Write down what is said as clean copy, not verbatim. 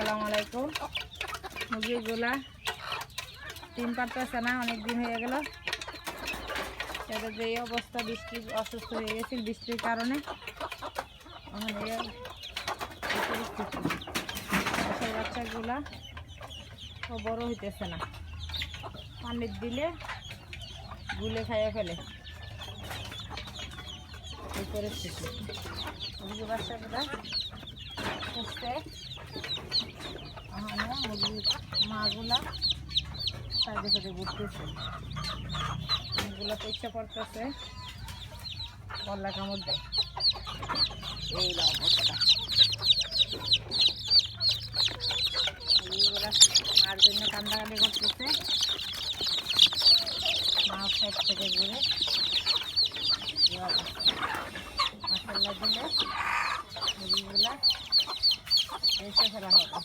আসসালামু আলাইকুম। মুরগিগুলা ডিম পারতেছে না, অনেক দিন হয়ে গেল। তাদের যে অবস্থা, বৃষ্টি অসুস্থ হয়ে গেছে বৃষ্টির কারণে। বাচ্চার বাচ্চাগুলা বড় হইতেছে না, পানির দিলে গুলে খাইয়ে ফেলে। এই পরিস্থিতি মুরগি বাচ্চাগুলা পুষতে মুরগির মাগুলা সাইডে সাইডে ঘুরতেছে, এগুলো তো ইচ্ছা করতেছে গলা কামড় দেয়। এই অবস্থা মুরগিগুলা মার জন্য কান্দাকাটি করতেছে। মা সাইড থেকে ঘুরে মশলা দিলে মুরগিগুলা এসে ফেলা হবে।